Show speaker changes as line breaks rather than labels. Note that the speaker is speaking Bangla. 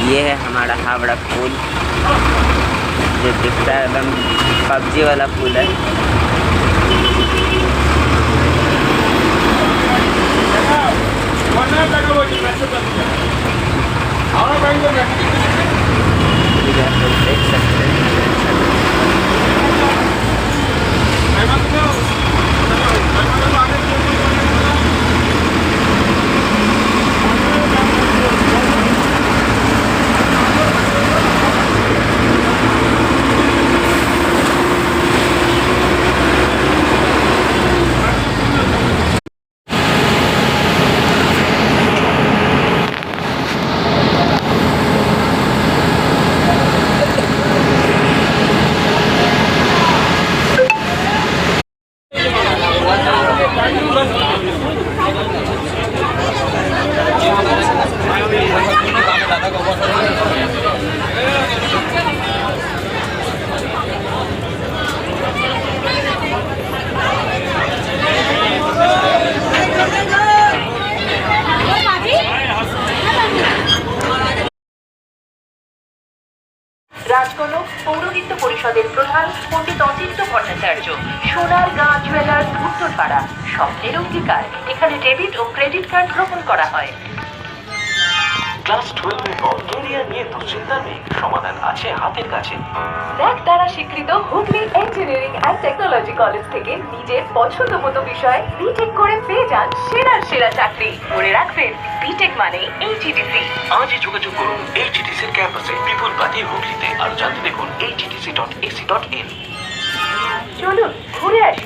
ये है हमारा हावड़ा पुल जो दिखता है एकदम पबजी वाला पुल है। देख सकते हैं
রাজকনক পৌরহিত্য পরিষদের প্রধান পণ্ডিত অচিন্ত ভট্টাচার্য, সোনারগাঁ জুয়েলার্স উত্তরপাড়া, স্বপ্নের অঙ্গীকার। এখানে ডেবিট ও ক্রেডিট কার্ড গ্রহণ করা হয়।
ক্লাস 12 এর পর ক্যারিয়ার নিয়ে দুশ্চিন্তা নেই, সমাধান আছে হাতের কাছে।
ন্যাক দ্বারা স্বীকৃত Hooghly engineering and technology college থেকে নিজের পছন্দ মতো বিষয় বিটেক করে পেয়ে যান সেরার সেরা চাকরি। মনে রাখবেন, বিটেক মানে এইচইটিসি।
আজই যোগাযোগ করুন এইচটিসি এর ক্যাম্পাসে বিপুল বাতি হুগলিতে। আর জানতে দেখুন httc.ac.in।
চলুন ঘুরে আসি।